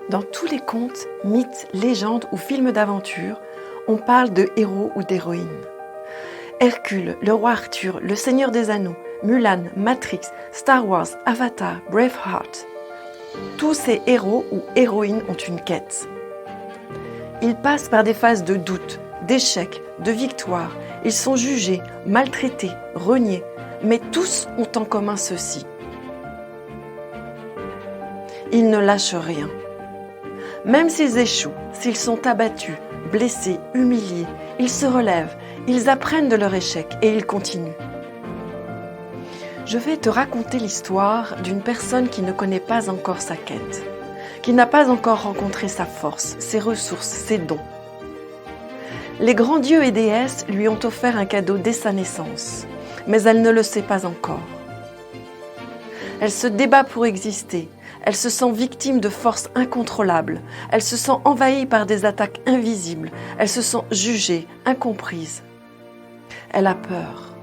Dans tous les contes, mythes, légendes ou films d'aventure, on parle de héros ou d'héroïnes. Hercule, le roi Arthur, le Seigneur des Anneaux, Mulan, Matrix, Star Wars, Avatar, Braveheart. Tous ces héros ou héroïnes ont une quête. Ils passent par des phases de doute, d'échec, de victoire. Ils sont jugés, maltraités, reniés, mais tous ont en commun ceci. Ils ne lâchent rien. Même s'ils échouent, s'ils sont abattus, blessés, humiliés, ils se relèvent, ils apprennent de leur échec et ils continuent. Je vais te raconter l'histoire d'une personne qui ne connaît pas encore sa quête, qui n'a pas encore rencontré sa force, ses ressources, ses dons. Les grands dieux et déesses lui ont offert un cadeau dès sa naissance, mais elle ne le sait pas encore. Elle se débat pour exister. Elle se sent victime de forces incontrôlables. Elle se sent envahie par des attaques invisibles. Elle se sent jugée, incomprise. Elle a peur.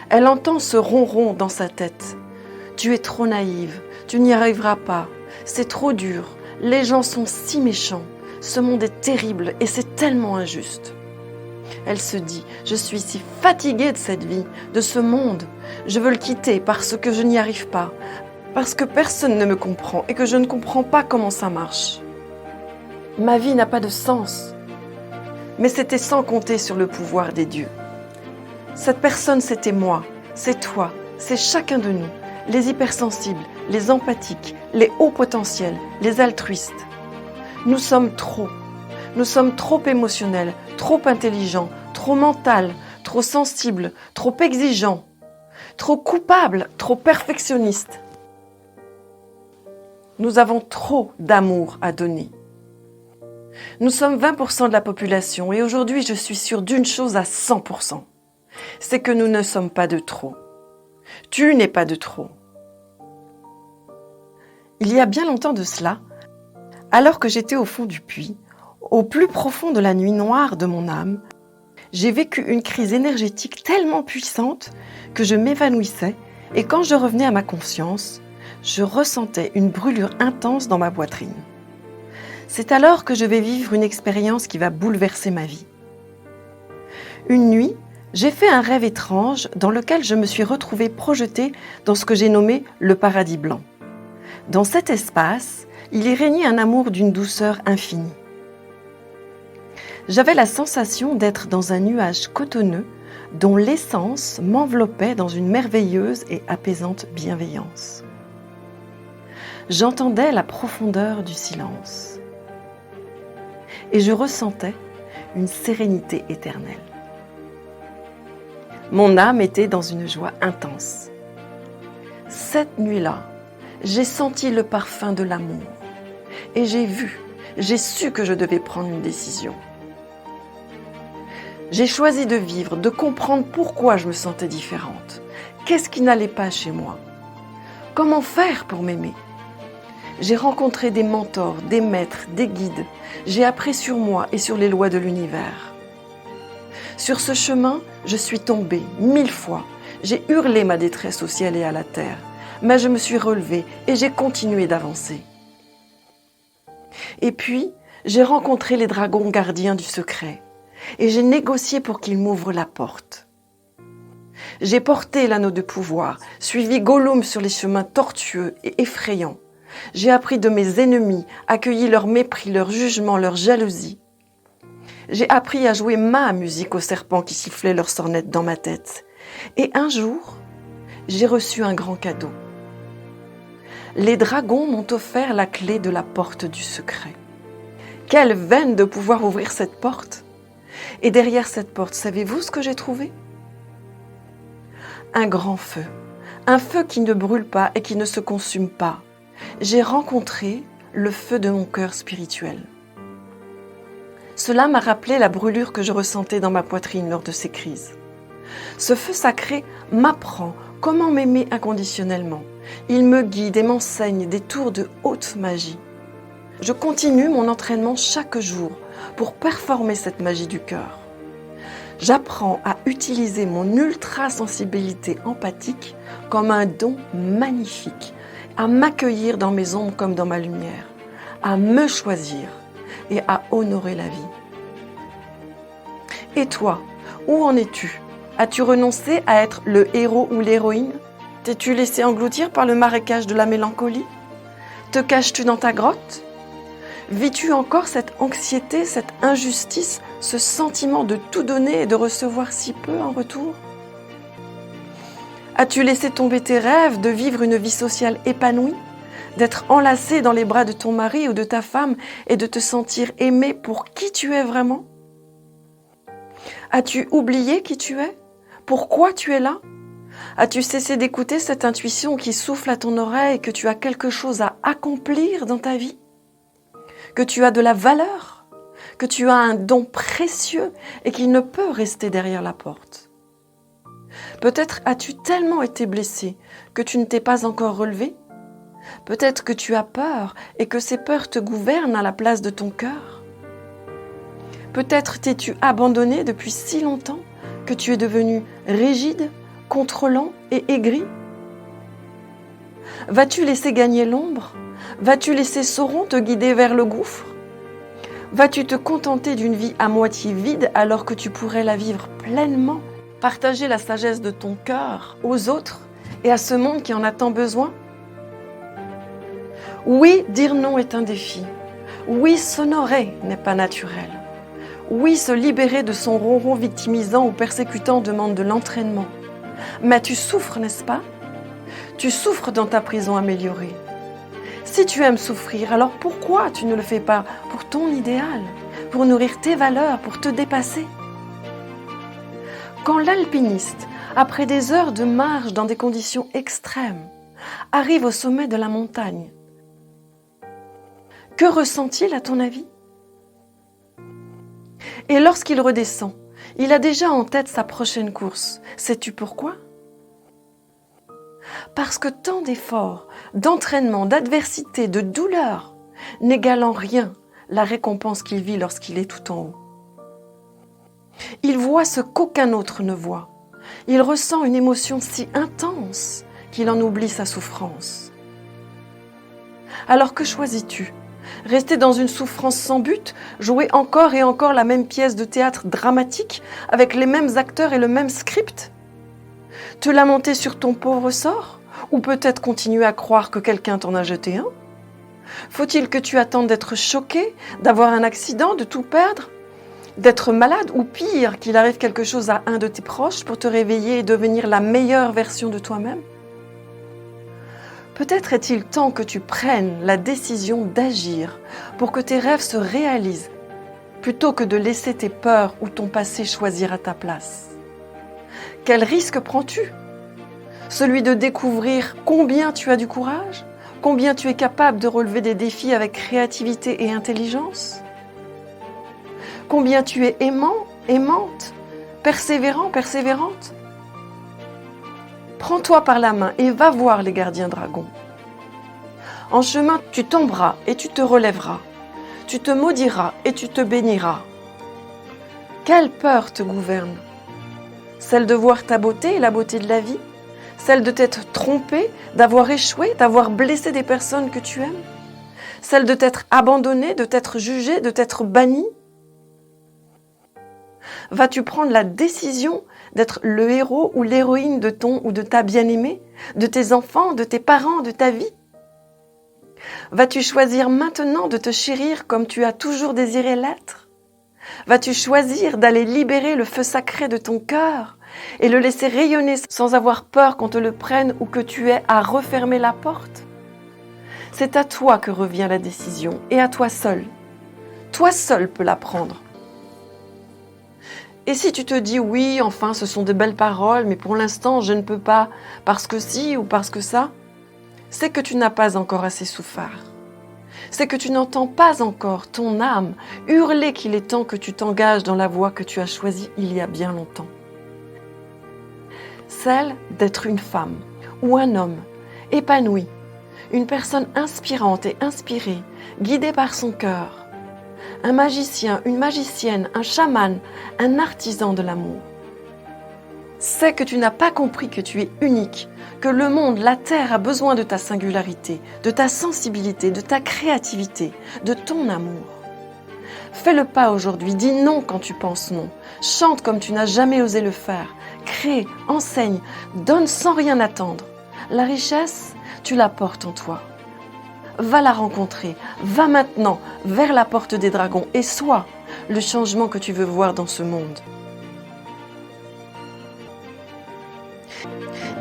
Elle entend ce ronron dans sa tête. Tu es trop naïve, tu n'y arriveras pas. C'est trop dur. Les gens sont si méchants. Ce monde est terrible et c'est tellement injuste. Elle se dit, je suis si fatiguée de cette vie, de ce monde. Je veux le quitter parce que je n'y arrive pas. Parce que personne ne me comprend et que je ne comprends pas comment ça marche. Ma vie n'a pas de sens. Mais c'était sans compter sur le pouvoir des dieux. Cette personne, c'était moi, c'est toi, c'est chacun de nous, les hypersensibles, les empathiques, les hauts potentiels, les altruistes. Nous sommes trop émotionnels, trop intelligents, trop mentaux, trop sensibles, trop exigeants, trop coupables, trop perfectionnistes. Nous avons trop d'amour à donner. Nous sommes 20% de la population et aujourd'hui je suis sûre d'une chose à 100%. C'est que nous ne sommes pas de trop. Tu n'es pas de trop. Il y a bien longtemps de cela, alors que j'étais au fond du puits, au plus profond de la nuit noire de mon âme, j'ai vécu une crise énergétique tellement puissante que je m'évanouissais et quand je revenais à ma conscience, je ressentais une brûlure intense dans ma poitrine. C'est alors que je vais vivre une expérience qui va bouleverser ma vie. Une nuit, j'ai fait un rêve étrange dans lequel je me suis retrouvée projetée dans ce que j'ai nommé le paradis blanc. Dans cet espace, il y régnait un amour d'une douceur infinie. J'avais la sensation d'être dans un nuage cotonneux dont l'essence m'enveloppait dans une merveilleuse et apaisante bienveillance. J'entendais la profondeur du silence et je ressentais une sérénité éternelle. Mon âme était dans une joie intense. Cette nuit-là, j'ai senti le parfum de l'amour et j'ai su que je devais prendre une décision. J'ai choisi de vivre, de comprendre pourquoi je me sentais différente. Qu'est-ce qui n'allait pas chez moi? Comment faire pour m'aimer? J'ai rencontré des mentors, des maîtres, des guides. J'ai appris sur moi et sur les lois de l'univers. Sur ce chemin, je suis tombée 1000 fois. J'ai hurlé ma détresse au ciel et à la terre. Mais je me suis relevée et j'ai continué d'avancer. Et puis, j'ai rencontré les dragons gardiens du secret. Et j'ai négocié pour qu'ils m'ouvrent la porte. J'ai porté l'anneau de pouvoir, suivi Gollum sur les chemins tortueux et effrayants. J'ai appris de mes ennemis, accueilli leur mépris, leur jugement, leur jalousie. J'ai appris à jouer ma musique aux serpents qui sifflaient leurs sornettes dans ma tête. Et un jour, j'ai reçu un grand cadeau. Les dragons m'ont offert la clé de la porte du secret. Quelle veine de pouvoir ouvrir cette porte! Et derrière cette porte, savez-vous ce que j'ai trouvé? Un grand feu. Un feu qui ne brûle pas et qui ne se consume pas. J'ai rencontré le feu de mon cœur spirituel. Cela m'a rappelé la brûlure que je ressentais dans ma poitrine lors de ces crises. Ce feu sacré m'apprend comment m'aimer inconditionnellement. Il me guide et m'enseigne des tours de haute magie. Je continue mon entraînement chaque jour pour performer cette magie du cœur. J'apprends à utiliser mon ultra-sensibilité empathique comme un don magnifique, à m'accueillir dans mes ombres comme dans ma lumière, à me choisir et à honorer la vie. Et toi, où en es-tu? As-tu renoncé à être le héros ou l'héroïne? T'es-tu laissé engloutir par le marécage de la mélancolie? Te caches-tu dans ta grotte? Vis-tu encore cette anxiété, cette injustice, ce sentiment de tout donner et de recevoir si peu en retour? As-tu laissé tomber tes rêves de vivre une vie sociale épanouie, d'être enlacé dans les bras de ton mari ou de ta femme et de te sentir aimé pour qui tu es vraiment? As-tu oublié qui tu es? Pourquoi tu es là? As-tu cessé d'écouter cette intuition qui souffle à ton oreille que tu as quelque chose à accomplir dans ta vie? Que tu as de la valeur? Que tu as un don précieux et qu'il ne peut rester derrière la porte? Peut-être as-tu tellement été blessé que tu ne t'es pas encore relevé? Peut-être que tu as peur et que ces peurs te gouvernent à la place de ton cœur? Peut-être t'es-tu abandonné depuis si longtemps que tu es devenu rigide, contrôlant et aigri? Vas-tu laisser gagner l'ombre? Vas-tu laisser Sauron te guider vers le gouffre? Vas-tu te contenter d'une vie à moitié vide alors que tu pourrais la vivre pleinement, partager la sagesse de ton cœur aux autres et à ce monde qui en a tant besoin? Oui, dire non est un défi. Oui, s'honorer n'est pas naturel. Oui, se libérer de son ronron victimisant ou persécutant demande de l'entraînement. Mais tu souffres, n'est-ce pas? Tu souffres dans ta prison améliorée. Si tu aimes souffrir, alors pourquoi tu ne le fais pas pour ton idéal, pour nourrir tes valeurs, pour te dépasser? Quand l'alpiniste, après des heures de marche dans des conditions extrêmes, arrive au sommet de la montagne, que ressent-il à ton avis? Et lorsqu'il redescend, il a déjà en tête sa prochaine course. Sais-tu pourquoi? Parce que tant d'efforts, d'entraînement, d'adversité, de douleur n'égale en rien la récompense qu'il vit lorsqu'il est tout en haut. Il voit ce qu'aucun autre ne voit. Il ressent une émotion si intense qu'il en oublie sa souffrance. Alors que choisis-tu? Rester dans une souffrance sans but, jouer encore et encore la même pièce de théâtre dramatique avec les mêmes acteurs et le même script? Te lamenter sur ton pauvre sort? Ou peut-être continuer à croire que quelqu'un t'en a jeté un? Faut-il que tu attendes d'être choqué, d'avoir un accident, de tout perdre, d'être malade ou pire, qu'il arrive quelque chose à un de tes proches pour te réveiller et devenir la meilleure version de toi-même? Peut-être est-il temps que tu prennes la décision d'agir pour que tes rêves se réalisent, plutôt que de laisser tes peurs ou ton passé choisir à ta place. Quel risque prends-tu? Celui de découvrir combien tu as du courage, combien tu es capable de relever des défis avec créativité et intelligence, combien tu es aimant, aimante, persévérant, persévérante. Prends-toi par la main et va voir les gardiens dragons. En chemin, tu tomberas et tu te relèveras. Tu te maudiras et tu te béniras. Quelle peur te gouverne? Celle de voir ta beauté et la beauté de la vie? Celle de t'être trompé, d'avoir échoué, d'avoir blessé des personnes que tu aimes? Celle de t'être abandonné, de t'être jugé, de t'être banni? Vas-tu prendre la décision d'être le héros ou l'héroïne de ton ou de ta bien-aimée, de tes enfants, de tes parents, de ta vie? Vas-tu choisir maintenant de te chérir comme tu as toujours désiré l'être? Vas-tu choisir d'aller libérer le feu sacré de ton cœur et le laisser rayonner sans avoir peur qu'on te le prenne ou que tu aies à refermer la porte? C'est à toi que revient la décision et à toi seul. Toi seul peux la prendre. Et si tu te dis oui, enfin ce sont de belles paroles, mais pour l'instant je ne peux pas parce que si ou parce que ça, c'est que tu n'as pas encore assez souffert. C'est que tu n'entends pas encore ton âme hurler qu'il est temps que tu t'engages dans la voie que tu as choisie il y a bien longtemps. Celle d'être une femme ou un homme épanoui, une personne inspirante et inspirée, guidée par son cœur. Un magicien, une magicienne, un chaman, un artisan de l'amour. Sais que tu n'as pas compris que tu es unique, que le monde, la terre a besoin de ta singularité, de ta sensibilité, de ta créativité, de ton amour. Fais le pas aujourd'hui, dis non quand tu penses non, chante comme tu n'as jamais osé le faire, crée, enseigne, donne sans rien attendre. La richesse, tu la portes en toi. Va la rencontrer, va maintenant vers la porte des dragons et sois le changement que tu veux voir dans ce monde.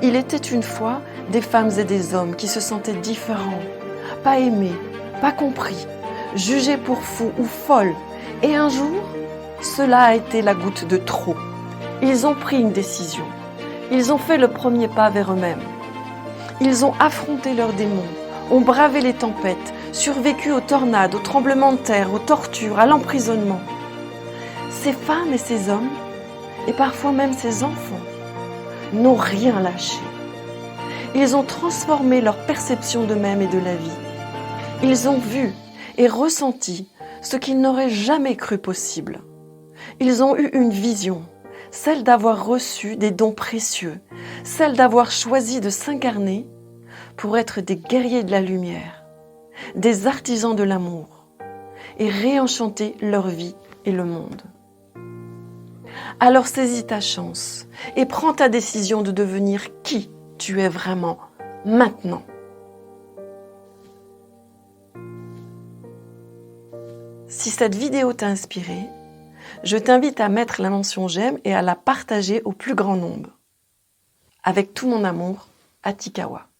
Il était une fois des femmes et des hommes qui se sentaient différents, pas aimés, pas compris, jugés pour fous ou folles. Et un jour, cela a été la goutte de trop. Ils ont pris une décision. Ils ont fait le premier pas vers eux-mêmes. Ils ont affronté leurs démons, ont bravé les tempêtes, survécu aux tornades, aux tremblements de terre, aux tortures, à l'emprisonnement. Ces femmes et ces hommes, et parfois même ces enfants, n'ont rien lâché. Ils ont transformé leur perception d'eux-mêmes et de la vie. Ils ont vu et ressenti ce qu'ils n'auraient jamais cru possible. Ils ont eu une vision, celle d'avoir reçu des dons précieux, celle d'avoir choisi de s'incarner pour être des guerriers de la lumière, des artisans de l'amour et réenchanter leur vie et le monde. Alors saisis ta chance et prends ta décision de devenir qui tu es vraiment maintenant. Si cette vidéo t'a inspiré, je t'invite à mettre la mention j'aime et à la partager au plus grand nombre. Avec tout mon amour, Atikawa.